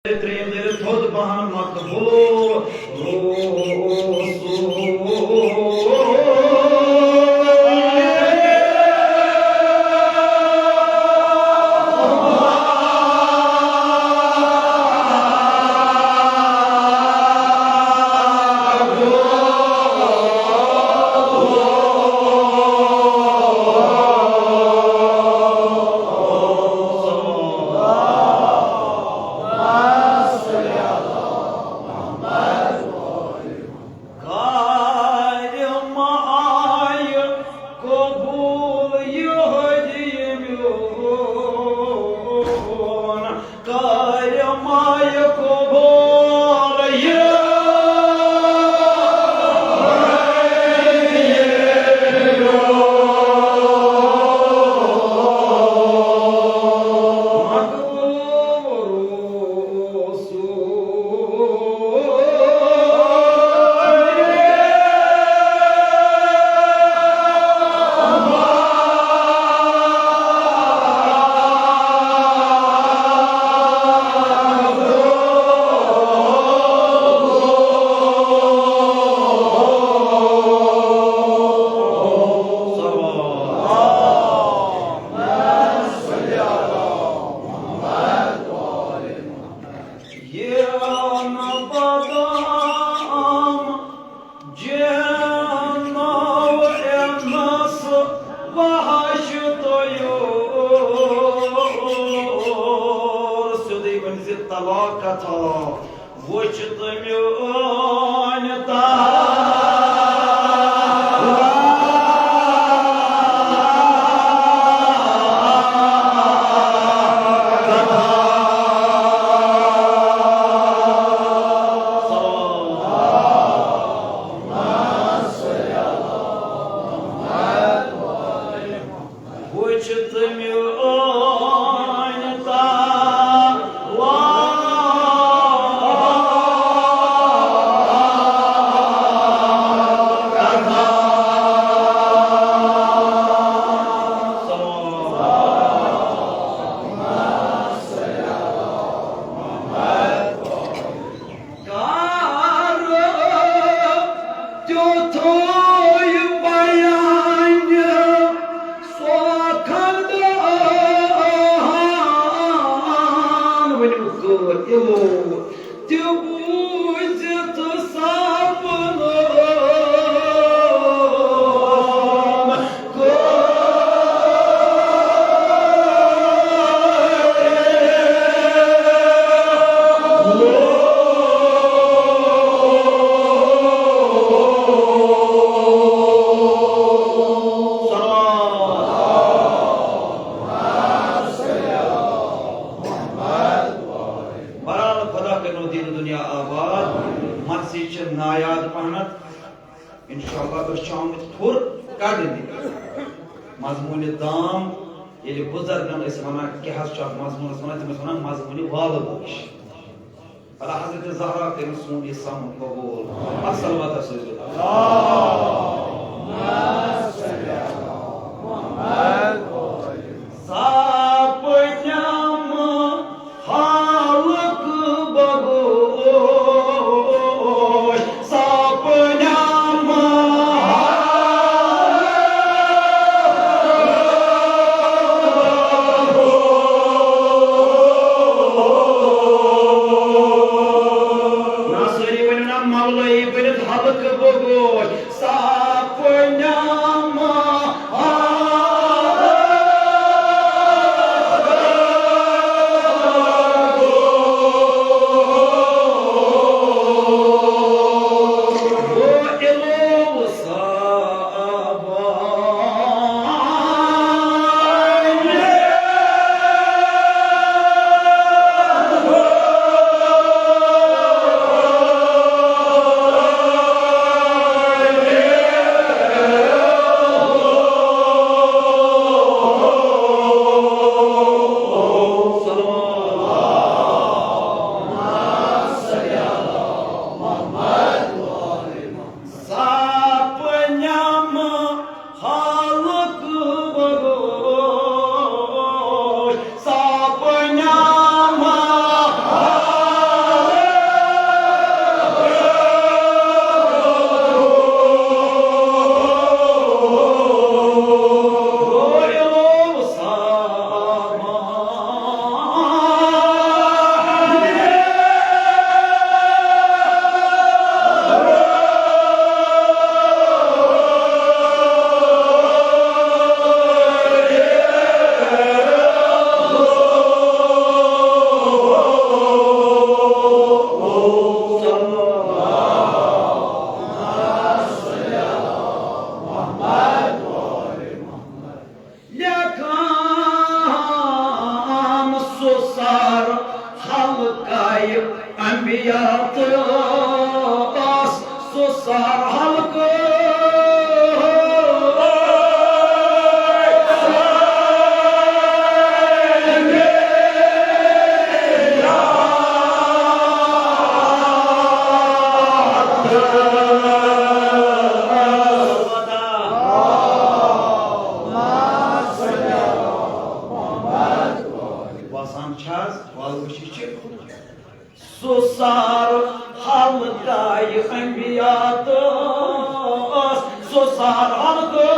Tremleri tod bahan makbul Mawlay bir halk bogoy sapnya halkayı enbiyatı susar halkı. Susar halkayı enbiyatı, susar halkı.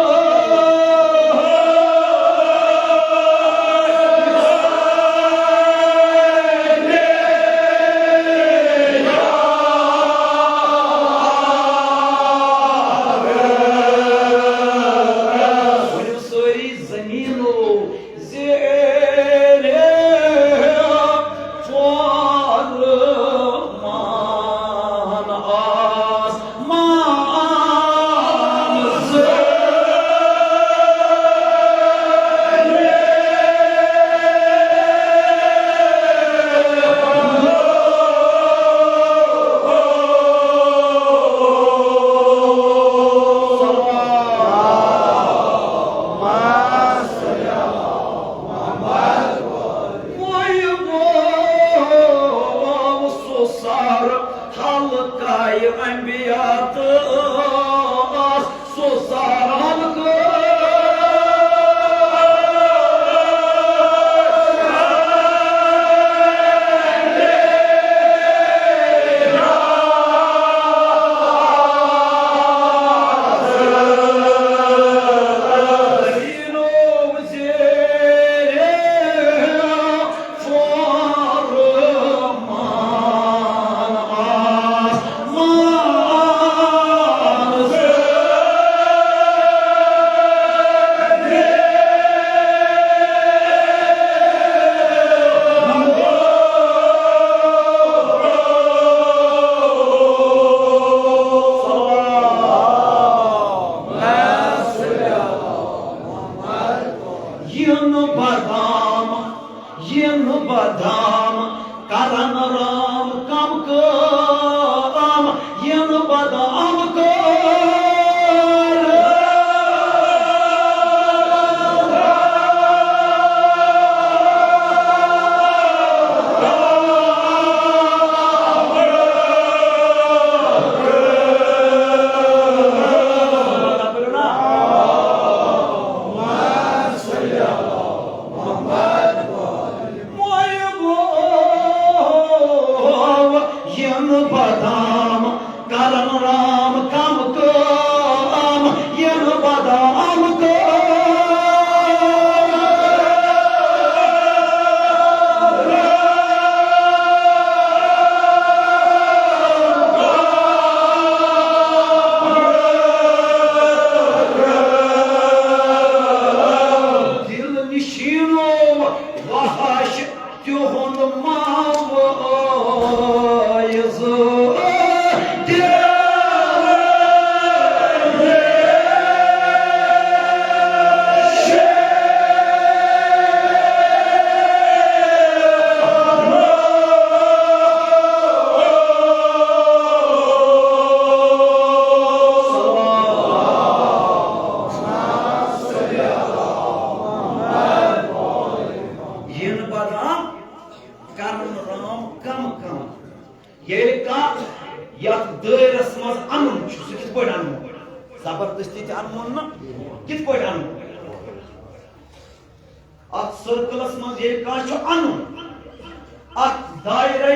Halkayı enbiyatı susar halkı. Yin badam, karan ram kam kam, yin badam badam, karan ram kam kam, yin badam dil nişino vahaş tühün mavayızı. Yat dairas maz anun şu kit boy anun zabardasti ti anun na kit boy anun at circles maz yel ka şu anun at daire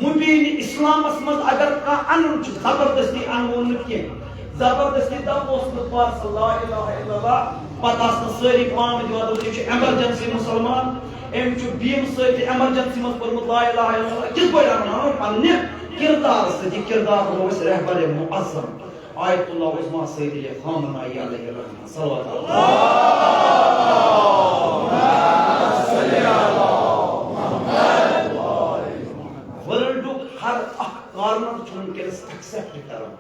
mubin islamas maz agar ka anun şu zabardasti anun ki zabardasti da oslu par la ilaha illallah patasna sari pam diwada şu emergency musulman em şu bim sari emergency maz pormut la ilaha illallah kit boy anun anne kirdar sedi kirdar rois rehber muazzam ayetullah uzma seyyidi Hamd aleyhi aleyhi salavat Allahumma salli ala Muhammad world har karnar çun keres accept karan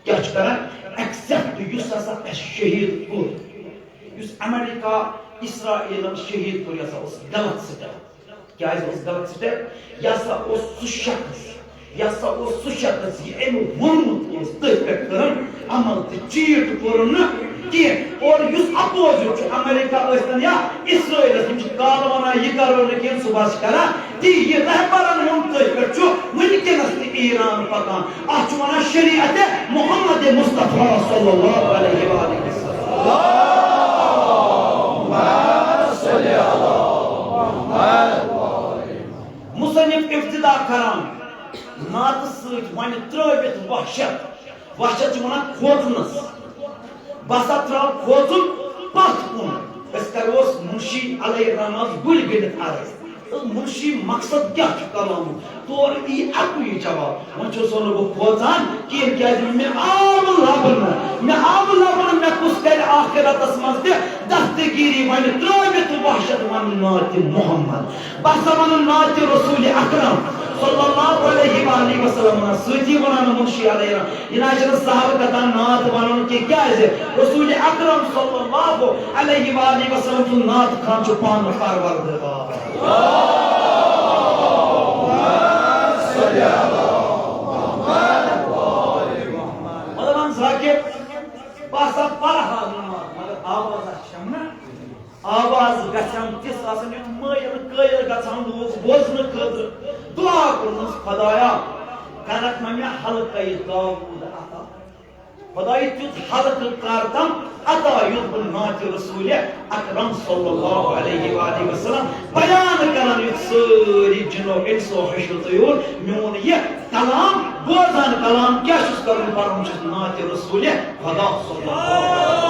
kya karan accept yusasa şehir kur yus Amerika İsrail'in şehir kur yasa os galat sita क्या गलत step यह सह शख्स यह वोनमुत पे अमल तो cheat core और opposite America या इसराइल काल वन यह करो न सुबह करा ती यह रहबरन पे वनकस ईरान पकान अत वन शरीयत मोहम्मद मुस्तफा सल्लल्लाहु अलैहि वसल्लम मुसन्निफ इब्तिदा करान नात सत वन त्रवित वहशत वन खोतनस बसा त्रा खोतन पथ कुन करोस मुंशी अलैहि रहमत गुल गणित अर्ज मुंशी मकसद क्या कलाम तोर ई अकुई जवाब वन सोन बो खोतान क्या मे आव लबन मे कुस कर आखिरतस मज दस्तगीरी वन त्रवित वहशत वन नात मोहम्मद बसा वन नात रसूल अकरम सल्लल्लाहु अलैहि वसल्लम सती वन मुंशी अलैहि इना साहब कथा नात वन कि क्या रसूल अकरम सल्लल्लाहु अलैहि वसल्लम तो नात खान जो पान परवरदिगार मतलब जाकिर पासा परहा मगर आवाज शमना आवाज गछन तिस आसन मयल कयल गछन लोग बोजन खतर दुआ करनस खुदाया करक मे हल्का दाऊद अता खुदाई तुत हल्क करतम अता युद नात रसूल अकरम सल्लल्लाहु अलैहि वसल्लम बयान करन सारी जिनो इंसो हशर तयूर मोन ये कलाम बोजन कलाम क्या छुस करन परम छुस नात रसूल खुदा सल्लल्लाहु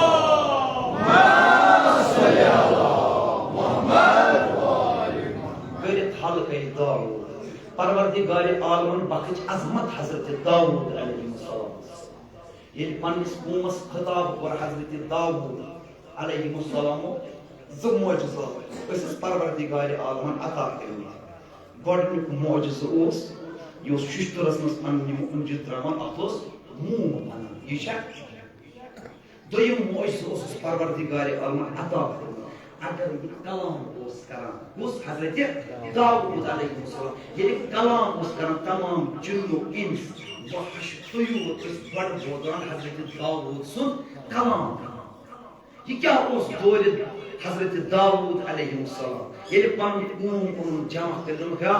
परवरदिगार आलमन बखच अजमत हजरत दाऊद अलैहिस्सलाम ये पन्निस कौमस खिताब कर हजरत दाऊद अलैहिस्सलाम ज मोजज़ा इस परवरदिगार आलमन अता करमत गोडनिक मोजज़ा ओस यो शिश्तरस मस पन्नि मुंज त्रावन अतोस मूंग बन ये छ दोयम मोजज़ा ओस परवरदिगार आलमन अता करमत अगर कलाम उस करान उस हजरत दाऊद अलैहिस्सलाम ये कलाम उस करान तमाम जिन्नो इंस वहश तयूर इस बड़ बोदान हजरत दाऊद सुन कलाम ये क्या उस दौर हजरत दाऊद अलैहिस्सलाम ये पन कौम जमा करन क्या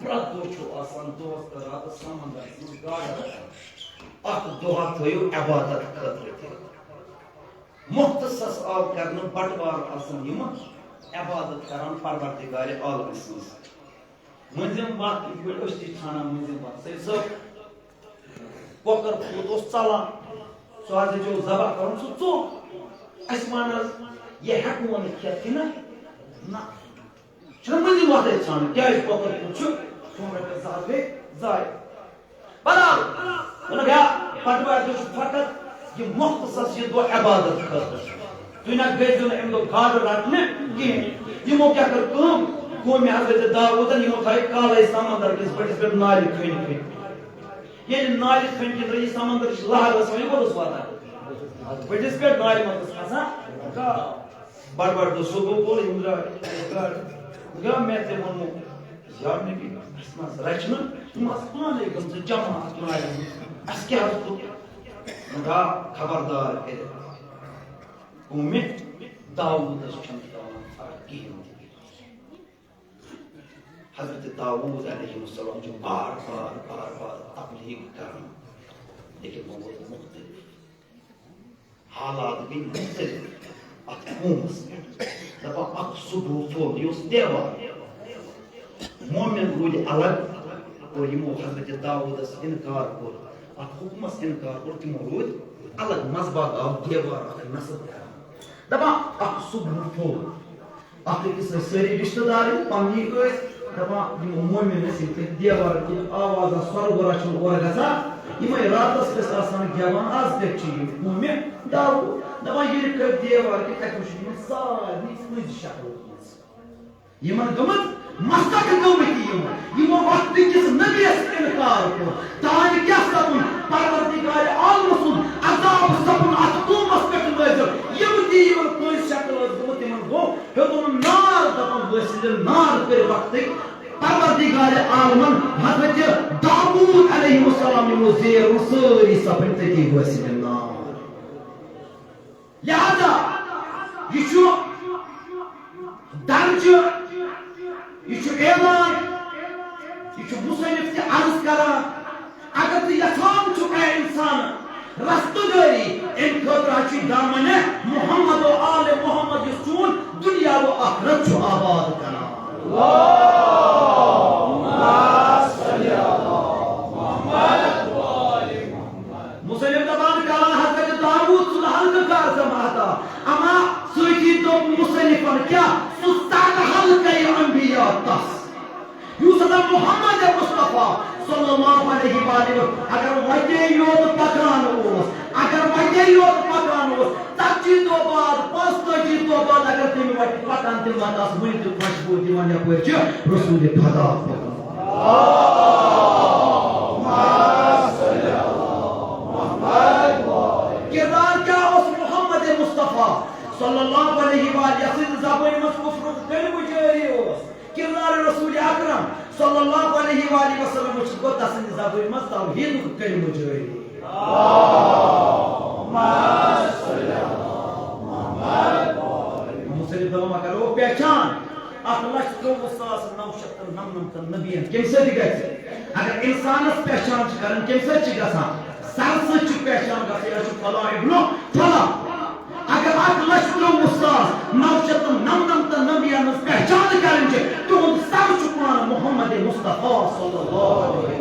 प्रदोषो आसान दोस्त रात समंदर गाड़ अत दुआ थयो इबादत खतर मुख्तसस आव करन बटवार आसन यम इबादत करान परवरदिगार आलम सस मंजिम बात बस थाना मंजिम बात से कोकर फूट उस चला सो आज जो जबा करन सो चो असमान ये हक वन खेत ना ना छ मंजिम बात थाना क्या इस कोकर फूट तुम रख जावे जाय बड़ा उन गया बटवार जो फकत ये मुख्तसस ये दो इबादत खतर तु ना गजो न इम दो गाड रटने कि यमो क्या कर कौम हजरत दाऊद यमो थाय काले समंदर किस पे नाली खन ये नाली खन के रही समंदर लहर सो ये बोलस वाता बटिस पे नाली मत खसा बड़ बड़ दो सुबह बोल इंद्रा गाड गा मैं ते मनो यार ने भी असमा रचना तुम अस्मान एकदम से जमा नाली अस क्या तो मगा खबरदार है उम्मे दाऊद की हजरत दाऊद अलैहिस्सलाम जो बार बार तबलीग करना लेकिन वो मुख्तलिफ हालात भी मुख्तलिफ अतकूमस दबा अक्सुबु फो युस देवा मोमिन रूल अलग और यमो हजरत दाऊद से इनकार को हुकूमत इनकार और तिमो रूद अलग मजहब आव देवार अख नसब दबा अख सुबह फो अख किस सारी रिश्तेदार पन्नी दबा मोमिन से देवार की आवाज स्वर्ग रचन और गसा यमय रातस के आसान गेवान आज देख छी मोमिन दाऊ दबा ये कर देवार की तकुश में सारी कुछ शक्ल यमन गमत मस्तक गमती यमो वक्त किस नबी इनकार को तान क्या सब परवरदिगार आलम सुन अजाब सब अतकूमस पे नजर यमती यमन कोई शक्ल गमत यमन गो हेदुन नार दबन वसिल नार परवरदिगार आलमन हजरत दाऊद अलैहिस्सलाम ने ज़ेर सारी सफन तकी वसिलना लिहाजा यह दर्ज यह ऐलान यह मुसन्निफ से अर्ज करान अगर तु यसान छु ए इंसान रस्तगरी इन खतर दामन मोहम्मद और आले मोहम्मद चून दुनिया वो आखिरत छु आबाद करा मुसलिम दबान कलान हजरत दाऊद सुलहल का समाता अमा सुई तो मुसलिफन क्या सुस्तान हल कई अंबिया तस यूसुफ मोहम्मद मुस्तफा सल्लल्लाहु अलैहि वसल्लम अगर वजे योद पकान ओस अगर वजे योद पकान ओस तची तो बाद पस्तजी तो बाद अगर तुम वट पकान ते मातास मुनि तो खुशबू दिवान या कोई छ रसूल खुदा किरदार क्या उस मोहम्मद मुस्तफा सल्लल्लाहु अलैहि वसल्लम ज़बान मसकुफ्र कलम जारी ओस किरदार रसूल अकरम सल्लल्लाहु अलैहि वसल्लम को तसन ज़बान मस तौहीद कलम जारी मुसलिम दमा करो पहचान 8,9,999 नबियन केम से गए अगर इंसान पहचान करन केम से गसा सर से पहचान गसा फला इब्नु फला अगर 8,9,999 नबियन पहचान करन तो सर चुकान मोहम्मद मुस्तफा सल्लल्लाहु अलैहि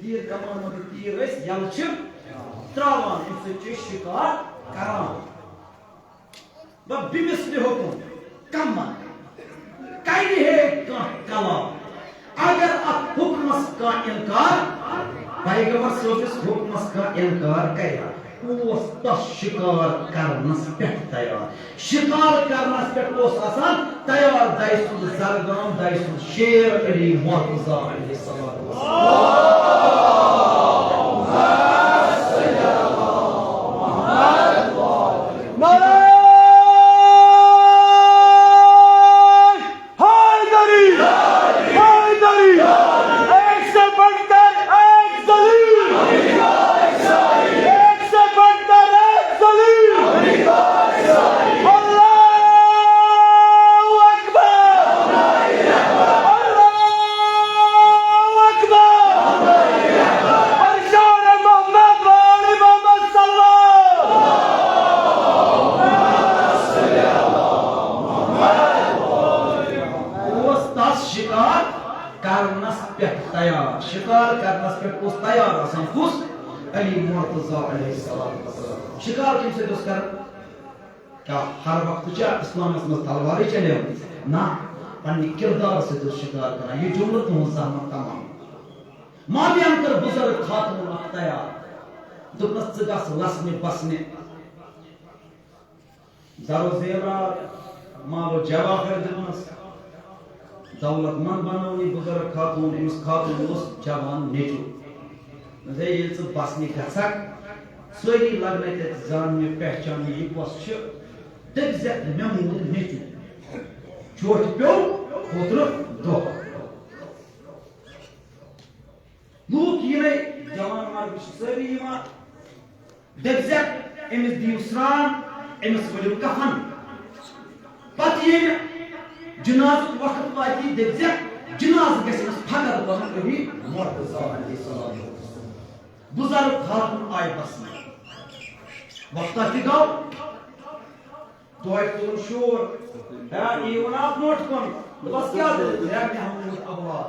तीर कमान तीर यल त्रावान शिकार करान बिमिसलि हुकुम कम्मा करि हे कला अगर अत हुकमस का इनकार पैगंबर सोचिस हुकमस का इनकार करे ओस तस शिकार करनस पे तैयार शिकार करनस पे ओस आसान तैयार दाइसुल जरगाम दाइसुल शेर अली मुर्तजा अलैहिस्सलाम शिकार किम से कर क्या हर वक्त इस्लाम में तलवार चले ना पन्नी किरदार से शिकार करना ये जुमला तो सहमत तमाम मालियान कर बुजुर्ग खातून तैयार दुपस गस लसने बसने जरो जेवरा मालो जवाहर दिमस दौलतमंद बनवनी बुजुर्ग खातून इस खातून उस जवान नेचू नजे ये सब बसने गसक सोई लगने ते जान में पहचान ये बस छ दगजत मेमूद नेचू छोट प्यो पुत्र दो लूक ये जवान मार सरी मा दगजत एमस दिवसरान एमस वलिम कफन पत ये जनाज वक्त वाती दगजत जनाज गसस फगर वन कभी मुर्तजा अलैहिस्सलाम बुजुर्ग खातून आय बस वक्त गो तो शोर आप नोट कौन बस क्या अवलाद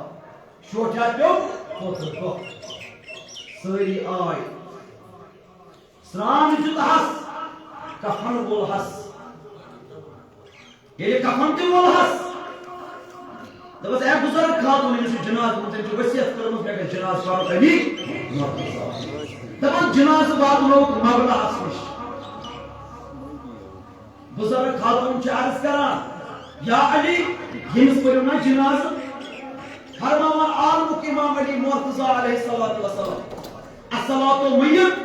शोटा पे सरी आय स्नान जुतहस कफन वोलहस ये कफन ते वोलहस दबस ए बुजुर्ग खातून जनाज वसियत करमस जनाज फारूक अली दबन जनाज वात लोग मवला असमिश बुजुर्ग खातून अर्ज करान या अली यमिस पढ़ो ना जनाज फरमान आलमुक इमाम अली मुर्तजा अलैहिस्सलातु वस्सलाम अस्सलातु मय्यत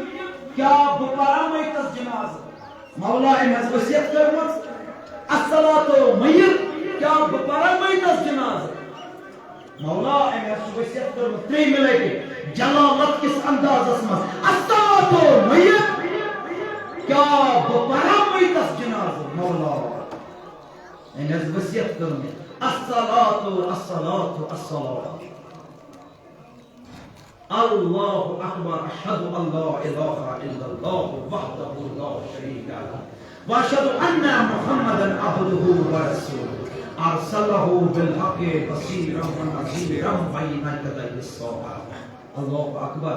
क्या बपरा मयतस जनाज मौला एमस वसियत करमस अस्सलातु मय्यत क्या बपरा मयतस जनाज मौला एमस वसियत करमस त्रे मिलके जलालत किस अंदाजस में अस्सलातु मय्यत क्या बपरा मयतस जनाज मौला एमस वसियत करमस अस्सलातु अस्सलातु अस्सलातु अल्लाहु अकबर अशहदु अल्ला इलाहा इल्लल्लाह वहदहु ला शरीका लह व अशहदु अन्ना मुहम्मदन अब्दुहु व रसूलुहु अरसलहु बिल हक़्क़ि बसीरन व नज़ीरन बैन यदै इस्साअह अल्लाहु अकबर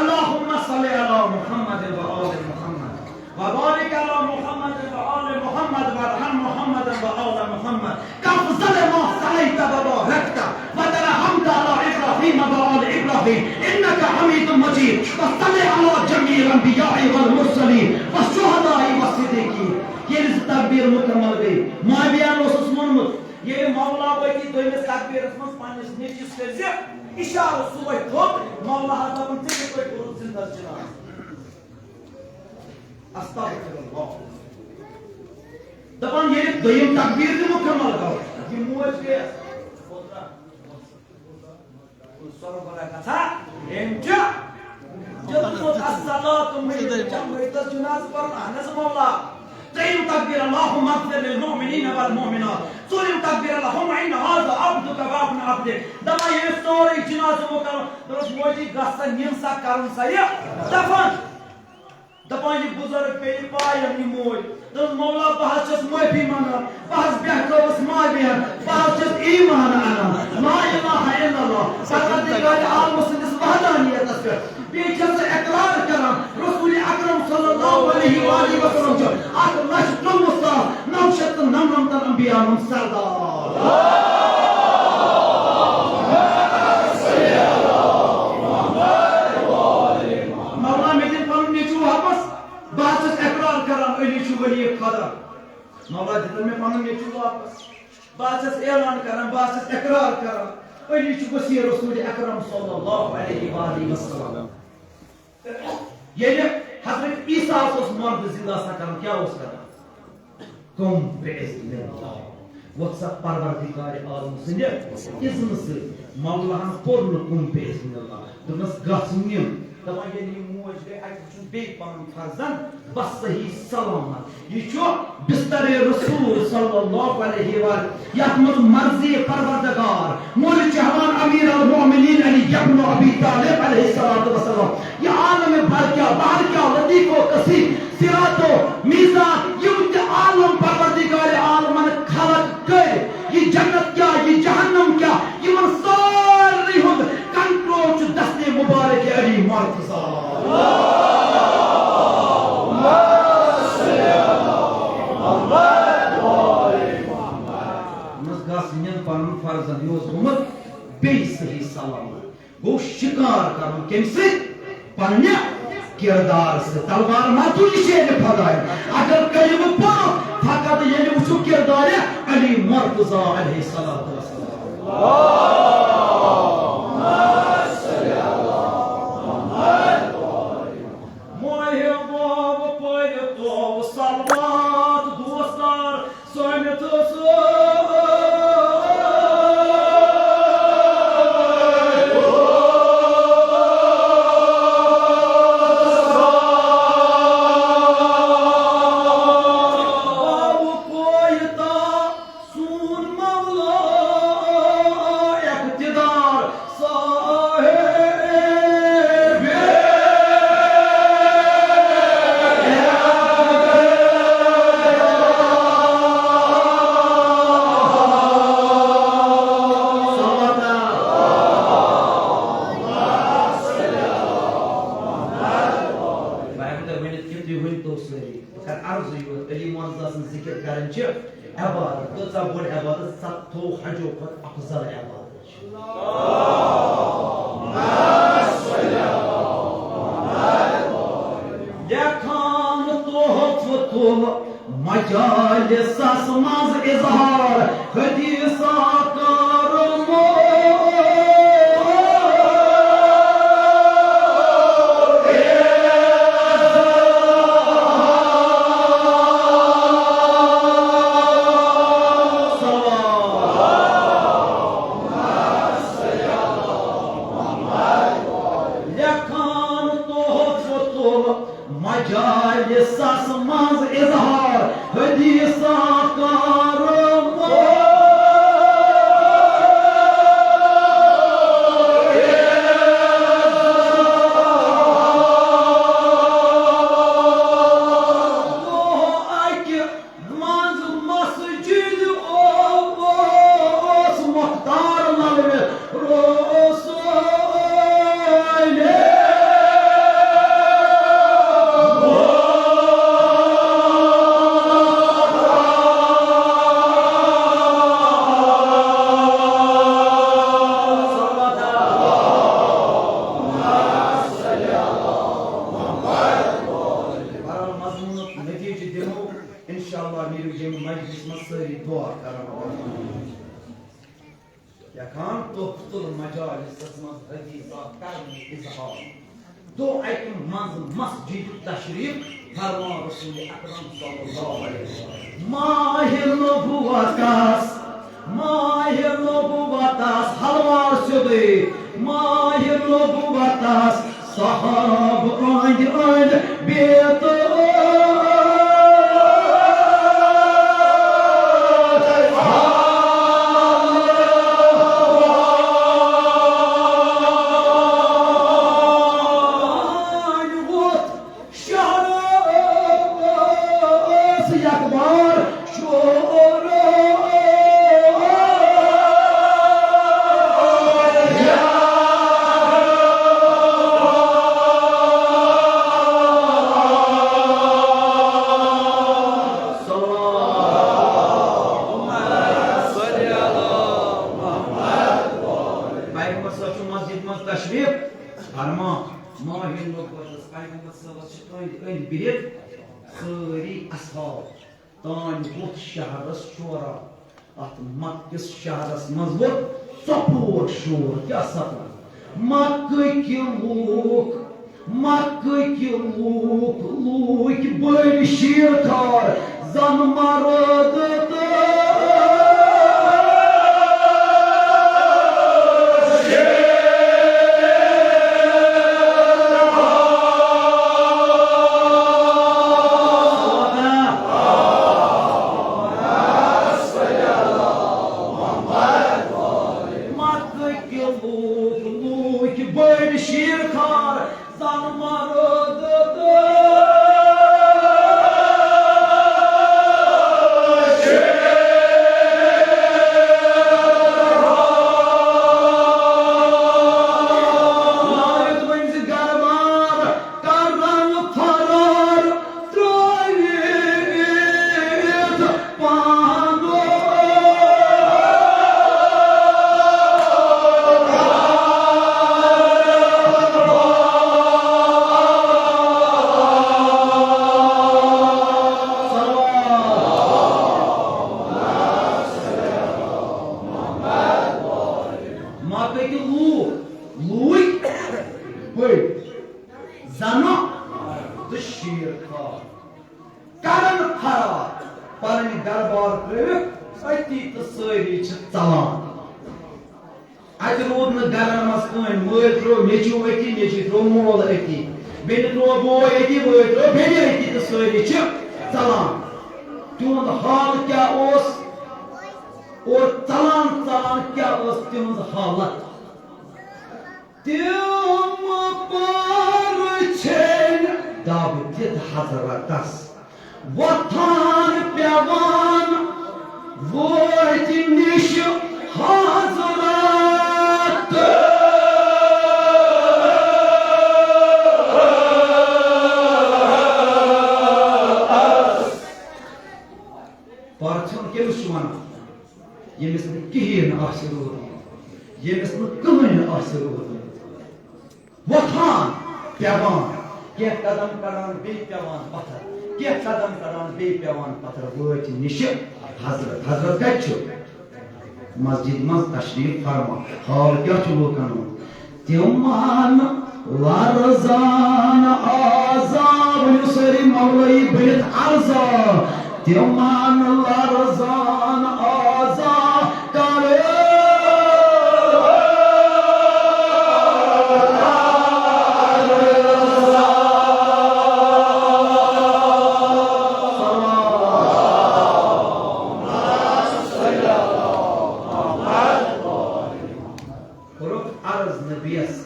अल्लाहुम्मा सल्लि अला मुहम्मद व आलि मुहम्मद व बारिक अला मुहम्मद व आलि मुहम्मद व रहम मुहम्मद व आलि मुहम्मद कफ़ज़ल मा सलैत व बारकत व तरहमत अला इब्राहीम व आलि इब्राहीम इन्नका हमीदुम मजीद व सल्लि अला जमील अंबिया'i वल मुरसलीन व शुहदा'i व सिद्दीकीन ये तकबीर मुकम्मल गई मुआवियान ओसुस मोनमुत ये मौला वती दोइमिस तकबीरस मस पानिस नेचिस करजे इशारा सुबह थोक मौला हदम ते कोई पुरुष जिंदा चला अस्तगफिरुल्लाह दपन ये दोइम तकबीर ते मुकम्मल करो ये मुअज के पोत्रा सर बड़ा कथा एमजा जब तो अस्सलातु मयत जुनाज पर अनस मौला तैम तकबीर अल्लाहुम्मा अग़फिर लिल मुमिनीन वल मुमिनात सूरम तकबीर अल्लाहुम्मा इन्न हाज़ा अब्दुका व अब्नु अब्दिक दमा ये सोरी जुनाज मुकम्मल दरस मोजी गस्ता निमसा करन सया दफन दपान ये बुजुर्ग पे पाय अपनी मोज तो मौला बहस माफी मांगा बहस बेहतरस माफिया बहस ईमान आना ला इलाहा इल्लल्लाह परवरदिगार आलम सिद्दीस वहदानियत पे बेचस इकरार करा रसूल अकरम सल्लल्लाहु अलैहि वसल्लम जो आठ लक्ष 9 वली खदा मौला दितन में पन में वापस बात ऐलान करान बात इकरार करान अली छु वसीर रसूल अकरम सल्लल्लाहु अलैहि वसल्लम ये हजरत ईसा उस मर्द जिंदा सा करन क्या उस करन कुम बिइज़्निल्लाह वक्सा परवरदिगार आलम सिंदे इज़्न से मौला हम पोरन कुम बिइज़्निल्लाह दनस गसनिम दवा ये मोज गए अच बे पन फर्जन बस सही सलामत ये जो बिस्तर रसूल सल्लल्लाहु अलैहि वसल्लम यामत मर्जी परवरदिगार मौला जहान अमीर अल मोमिनीन अली इब्न अबी तालिब अलैहि सलातु वसल्लम ये आलम भर क्या बाहर क्या लतीफो कसीर सिरातो मीज़ान ये आलम परवरदिगार आलम ने खलक कर ये जन्नत क्या ये जहन्नम क्या ये मन सारी हुद कंट्रोल दस्ते मुबारक अली मुर्तज़ा फर्जन योस गुमत बेस ही सलामत गो शिकार करो किमसे पन्ने किरदार से तलवार मातु निशे फदाय अगर कलिम पढ़ो फकत ये उस किरदार अली मुर्तज़ा अलैहि सलातु वसलाम सारी असहाब तान वोत शहरस शोरा अत मक्किस शहरस मज वोत सपोर शोर क्या सपना मक्के के लोग लूक बड़ शीरखार जन मरद बड़ शीरखार जन मरद Zano the शीरखार करन खराब पन दरबार प्रविक अति तो सारी छ चलान अत रोद न गरन मस कहीं मोल त्रो नेचू त्रो मोल अति बेन त्रो बोय अति बोय त्रो बेन अति तो सारी छ चलान तुंद हाल क्या ओस और चलान क्या ओस तुंद हालत Tim parçen David Hazratas Vatan Pevan Vojtiniş Hazrat Parçan kemiş şu an Yemisini kihin asır olur Yemisini kıhın asır olur Vatan pevan ke kadam karan be pevan pathar ke kadam karan be pevan pathar vojti nishi hazrat kaçı masjid maz tashrif farma hal kya chulu kanu tiyman larzan azab yusri mawlai bayt arza tiyman larzan azab kare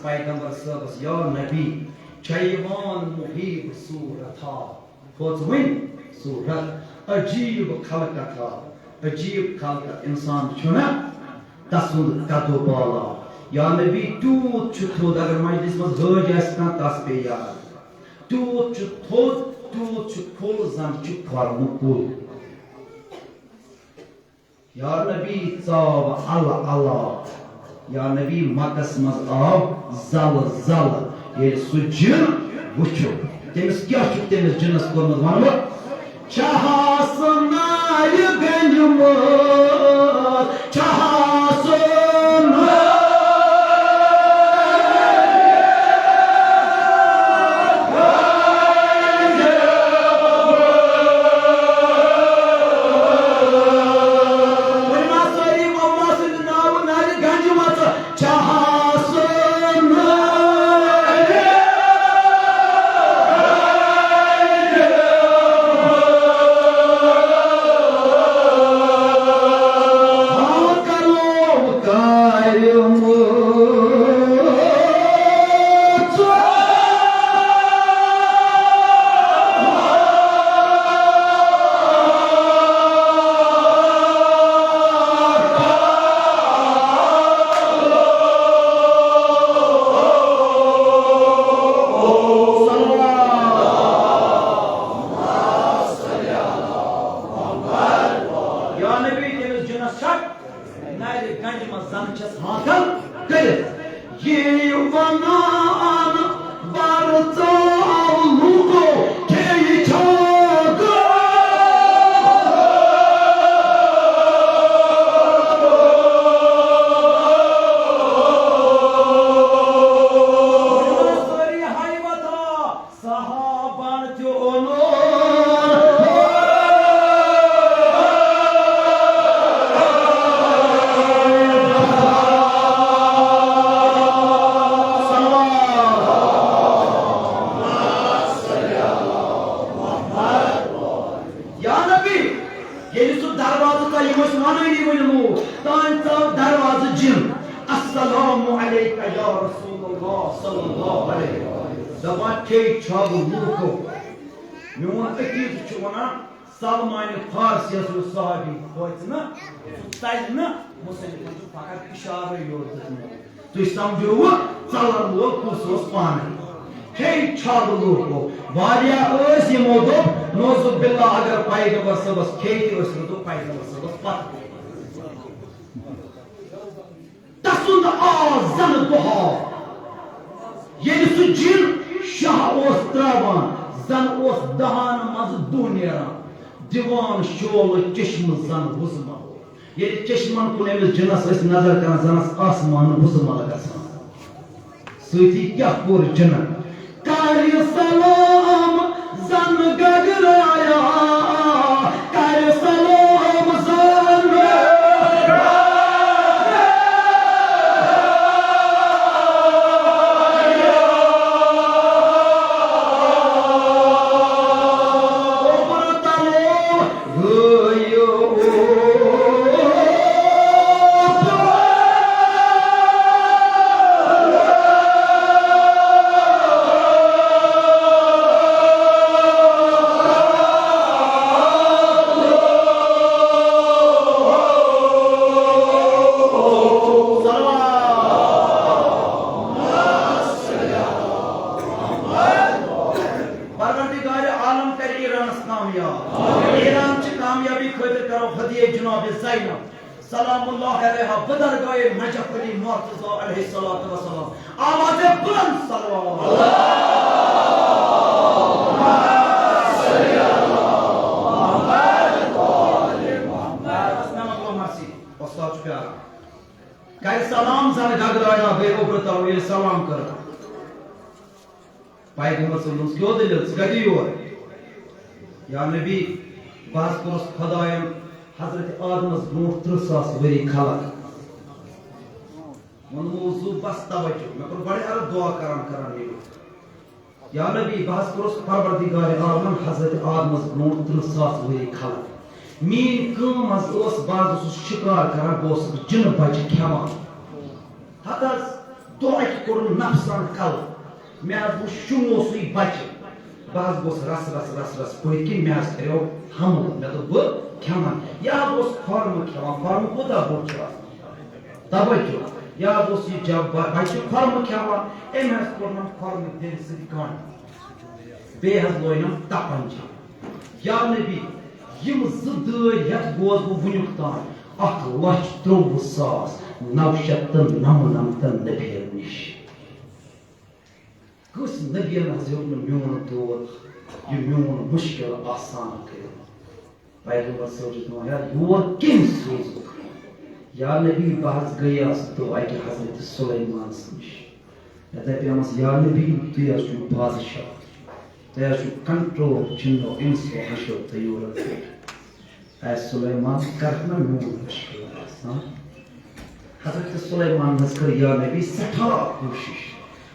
Peygamber sabas ya Nabi Çayvan muhib surata Fozwin surat Acib khalqata Acib khalqat insan şuna Tasud katu bala Ya Nabi tut çutud agar majlis maz hoj astan tas pe ya Tut çutkul zam çukvar mukul Ya Nabi sav Allah Ya Nabi makas maz av zal Yel sucun buçuk Temiz kya çuk temiz cınız konumuz var mı? Çahasınayı gencimiz Çahasınayı Ye ये सु दरवाज़ का यमस वनानी वनमो तान तो दरवाज़ जिन अस्सलामु अलैका या रसूलुल्लाह सल्लल्लाहु अलैहि वसल्लम दबा के छाब लूको म्योन अकीद छु वना सलमान फारसी असु साहबी होइतना ताइना मुसलमान छु फकत इशारा योत तो समझो चलन वो कुसोस पानी हे छाब लूको वारिया ओस यमो दो नोजु बिल्ला अगर पैगंबर सबस खेती ओस तो पैगंबर सबस पत तसुन आज़न दुहा ये सुजिन शाह ओस त्रावान जन ओस दहान मज दुनिया दिवान शोल चश्म जन वुजमा ये चश्मन कुन एमिस जिनस अस नजर कर जनस आसमान वुजमा गसान सुती क्या पूर जन कर सलाम जन गगराया कर सलाम जन सलामुल्लाह अलैहा बदर गए नजफ अली मुर्तजा अलैहिस्सलातु वस्सलाम आवाज़ बुलंद सलाम सन गगराया बे उबरता ये सलाम कर पैगंबर सल्लल्लाहु अलैहि वसल्लम गदी योर या नबी बास पुरुष खुदायम हजरत आदमस ब्रोट 3000 वरी खलक वनमोजू बस तवज्जो मैं कर बड़े अर दुआ करन ये या नबी बास पुरुष परवरदिगार आलम हजरत आदमस ब्रोट 3000 वरी खलक मीन काम अस ओस बाद उस शिकार करन बोस जिन बच खेवा हतस दुआ कर नफ्सन कल मैं वो शुमो सुई बच बाज बोस रस पोइकी मैं करो हम मैं तो वो खेमा या बोस फॉर्म खेवा फॉर्म कोदा बोच तवज्जो या बोस ये जब बच फॉर्म खेवा एम हस कोन फॉर्म दे सिकान बेहद लोइनम तपंज या नबी यम जुद यत गोस वो वुनुक्तान 1,93,999 नबी निश कुछ नबी हजूर ने म्योन दौर ये म्योन मुश्किल आसान कर पैगंबर सोचतो यार योर किन सोच या नबी बाज गयास तो आई के हजरत सुलेमान समिश या पेमस या नबी तू या शु बादशाह तू या शु कंट्रोल चिन्नो इंसो हशो तयोर ऐ सुलेमान करना म्योन मुश्किल आसान हजरत सुलेमान नस्कर या नबी सठा कोशिश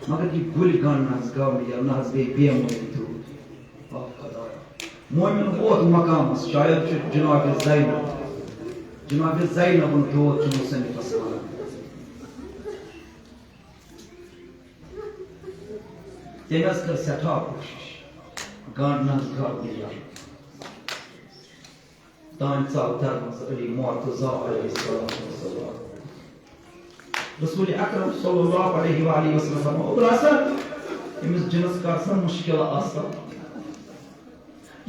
मगर ये गुल गाना गाव या नहज बे बेम तो मोमिन बहुत मकाम शायद जनाब ज़ैनब तो मुसन्निफ फसमान तेनस कर सठा कोशिश गाना गाव या तान साल धर्म अली मुर्तजा अलैहिस्सलाम रसूल अकरम सल्लल्लाहु अलैहि वसल्लम उबरासा इमिस जिनस का सन मुश्किल आसा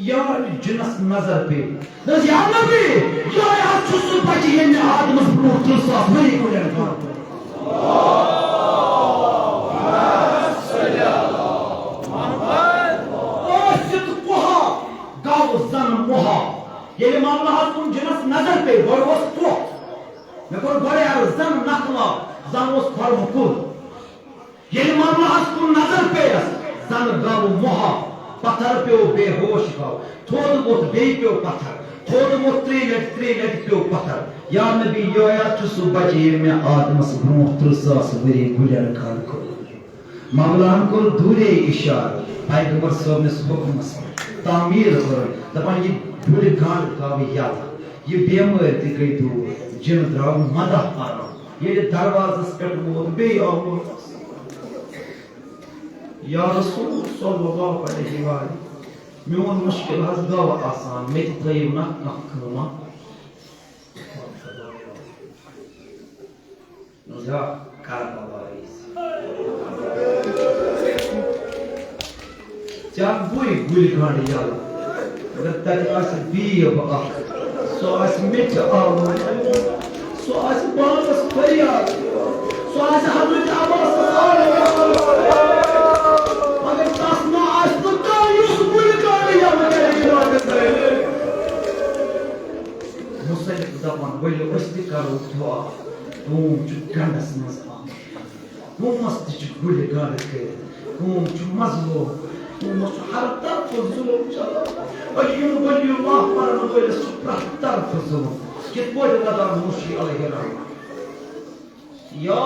या जिनस नजर पे नज या नबी या छुसु बची ये आदम ब्रोट 300 वरी को लेना ये मामला हाथ जिनस नजर पे बड़ो तो मैं को बड़े यार जन नखला जन उस फर्म को ये मामला हाथ नजर पे जन गाव मोहा पत्थर पे बेहोश गाव थोड़ बहुत बे पे पत्थर थोड़ बहुत त्रे लट पे पत्थर या नबी यो या चुसु बचे में आदम सुनो 300 वरी गुजर खान को मामला हमको दूरे इशारा पैगंबर साहब ने हुक्म तामीर कर दपन ये गुल गांड गाव याद ये बेमार ति गई दूर जिन द्राव मदह आराम ये दरवाज़स पे वोत बे आव या रसूल सल्लल्लाहु अलैहि व आलिहि मेन मुश्किल हज गव आसान मे थयु ना कमा जा Karnavalis. Can buy gulgan yala. That as be of so as mit alma. So as balas faryad. So as Hazrat Abbas agar tas na as to yus gulgan yala kare. Muslim dapan boyle usti karo dua. Chu gandas mas must gul gard ke chu mazlo must hartar fuzul chala ayyu Allah para no ele supratar fuzul que pode dar mushi alayhi rahma ya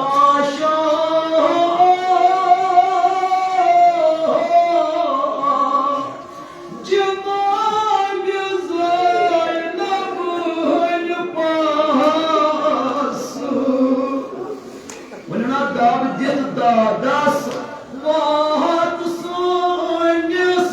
das what sonhos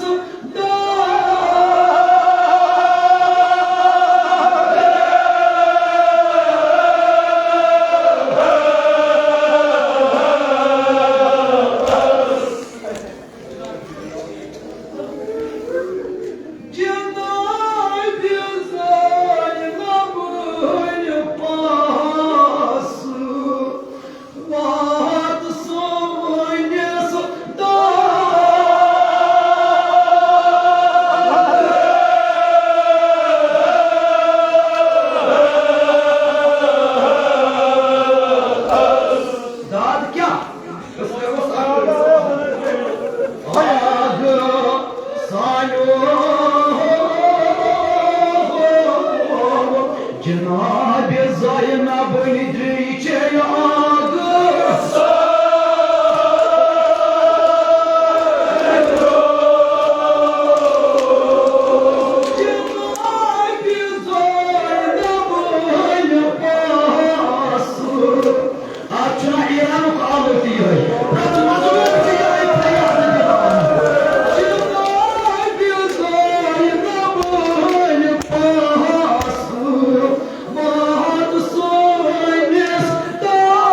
da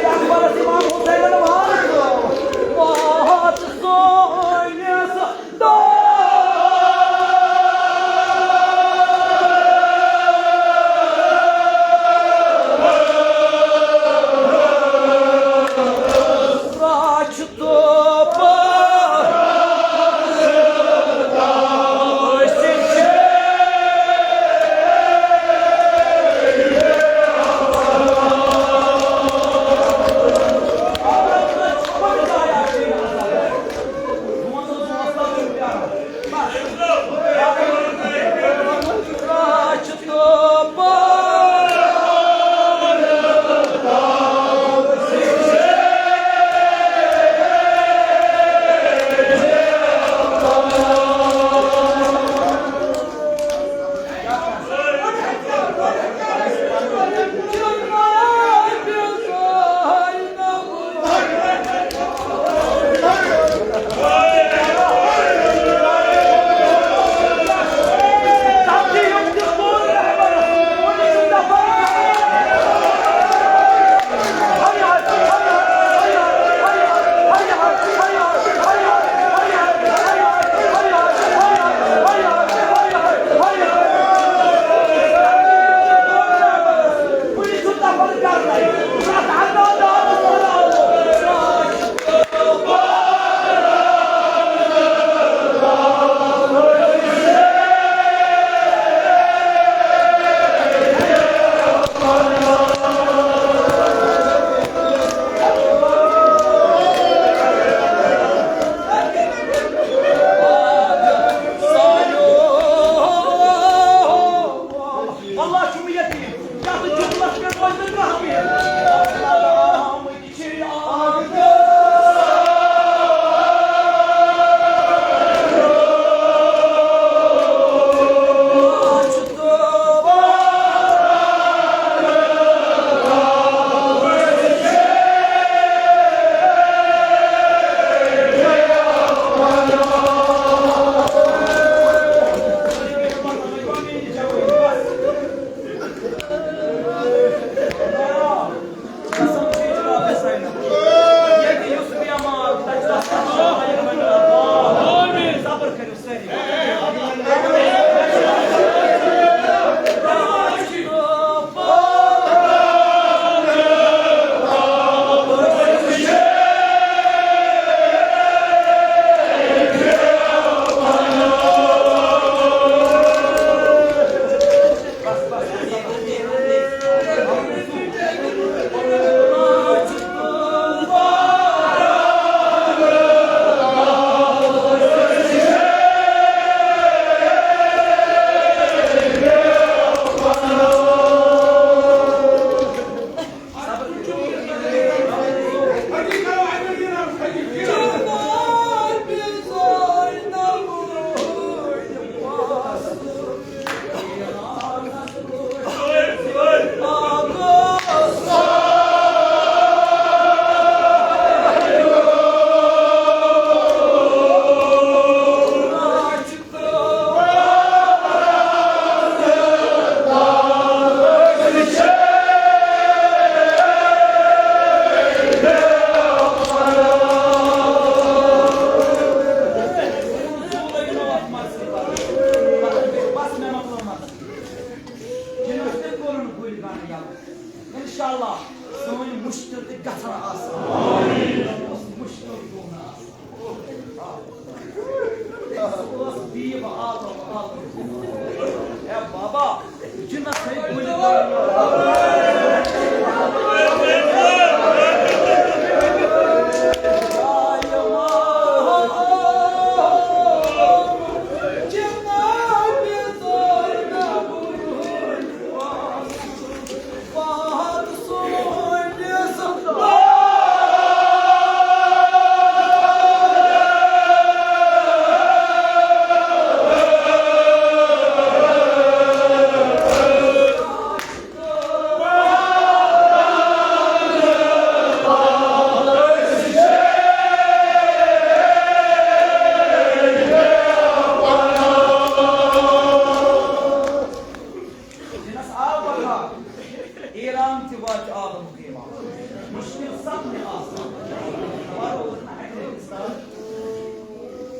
Ele vai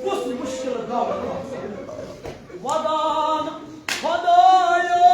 کُس مُشکِل دعوت وَدان خۄدایا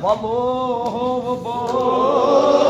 Valor,